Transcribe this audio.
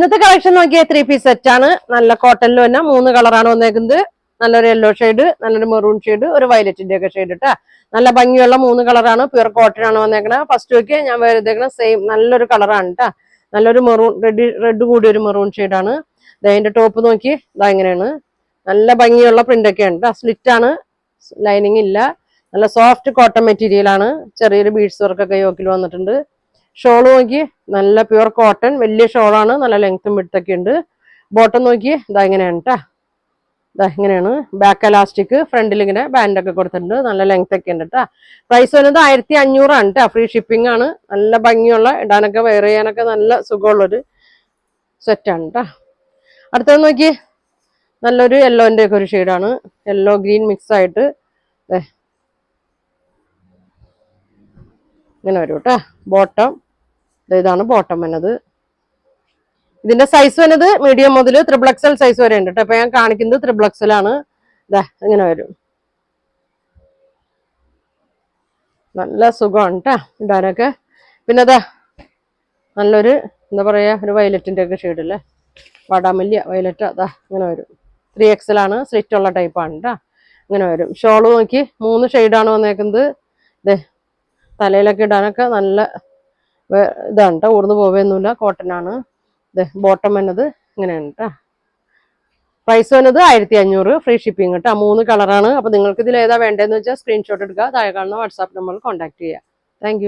ഇന്നത്തെ കളക്ഷൻ നോക്കിയാൽ 3-piece set ആണ്. നല്ല കോട്ടണിൽ തന്നെ 3 കളറാണ് വന്നേക്കുന്നത്. നല്ലൊരു യെല്ലോ ഷെയ്ഡ്, നല്ലൊരു മെറൂൺ ഷെയ്ഡ്, ഒരു വയലറ്റിന്റെ ഒക്കെ ഷെയ്ഡ് ഇട്ടാ നല്ല ഭംഗിയുള്ള 3 കളറാണ്. പ്യുർ കോട്ടൺ ആണ് വന്നേക്കണത്. ഫസ്റ്റ് നോക്കി ഞാൻ വരുന്നേക്കണ സെയിം നല്ലൊരു കളറാണ് കേട്ടാ. നല്ലൊരു മെറൂൺ റെഡ് കൂടിയ ഒരു മെറൂൺ ഷെയ്ഡാണ്. അതിന്റെ ടോപ്പ് നോക്കി ഇതാ ഇങ്ങനെയാണ്. നല്ല ഭംഗിയുള്ള പ്രിന്റ് ഒക്കെ ഉണ്ട്. സ്ലിറ്റ് ആണ്, ലൈനിങ് ഇല്ല. നല്ല സോഫ്റ്റ് കോട്ടൺ മെറ്റീരിയൽ ആണ്. ചെറിയൊരു ബീഡ്സ് വർക്കൊക്കെ യോക്കിൽ വന്നിട്ടുണ്ട്. ഷോള് നോക്കി നല്ല പ്യുർ കോട്ടൺ, വലിയ ഷോളാണ്. നല്ല ലെങ്ത്തും വിഡ്ത്തൊക്കെ ഉണ്ട്. ബോട്ടം നോക്കി ഇതാ ഇങ്ങനെയാണ് കേട്ടാ. ഇതാ ഇങ്ങനെയാണ്. ബാക്ക് എലാസ്റ്റിക്, ഫ്രണ്ടിൽ ഇങ്ങനെ ബാൻഡൊക്കെ കൊടുത്തിട്ടുണ്ട്. നല്ല ലെങ്ത് ഒക്കെ ഉണ്ട് കേട്ടാ. പ്രൈസ് വരുന്നത് 1500 ആണ് കേട്ടാ. ഫ്രീ ഷിപ്പിംഗ് ആണ്. നല്ല ഭംഗിയുള്ള ഇടാനൊക്കെ വെയർ ചെയ്യാനൊക്കെ നല്ല സുഖമുള്ളൊരു സെറ്റാണ് കേട്ടാ. അടുത്തത് നോക്കി നല്ലൊരു യെല്ലോന്റെ ഒക്കെ ഒരു ഷെയ്ഡാണ്. യെല്ലോ ഗ്രീൻ മിക്സ് ആയിട്ട് ഇങ്ങനെ വരും കേട്ടാ. ബോട്ടം ഇതാണ് ബോട്ടം വന്നത്. ഇതിന്റെ സൈസ് വന്നത് മീഡിയം മുതൽ XXL സൈസ് വരെ ഉണ്ട് കേട്ടോ. അപ്പൊ ഞാൻ കാണിക്കുന്നത് XXL ആണ്. ഇതാ ഇങ്ങനെ വരും. നല്ല സുഖമാണ് കേട്ടാ ഇടാനൊക്കെ. പിന്നെ അതാ നല്ലൊരു എന്താ പറയാ ഒരു വയലറ്റിന്റെ ഒക്കെ ഷെയ്ഡ് അല്ലേ, വാടാമല്ലിയ വയലറ്റ്. അതാ ഇങ്ങനെ വരും. 3XL ആണ്. സ്ലിറ്റ് ഉള്ള ടൈപ്പാണ് കേട്ടാ. ഇങ്ങനെ വരും. ഷോള് നോക്കി 3 ഷെയ്ഡാണ് വന്നേക്കുന്നത്. ഇതേ തലയിലൊക്കെ ഇടാനൊക്കെ നല്ല ഇതാണ് കേട്ടോ. ഊർന്ന് പോവുകയൊന്നുമില്ല. കോട്ടൺ ആണ്. ബോട്ടം വന്നത് ഇങ്ങനെയാണ് കേട്ടോ. പ്രൈസ് വന്നത് 1500, ഫ്രീ ഷിപ്പിംഗ് കേട്ടോ. 3 കളറാണ്. അപ്പൊ നിങ്ങൾക്ക് ഇതിൽ ഏതാ വേണ്ടതെന്ന് വെച്ചാൽ സ്ക്രീൻഷോട്ട് എടുക്കുക. താഴെ കാണുന്ന വാട്സാപ്പ് നമ്പറിൽ കോൺടാക്ട് ചെയ്യുക. താങ്ക്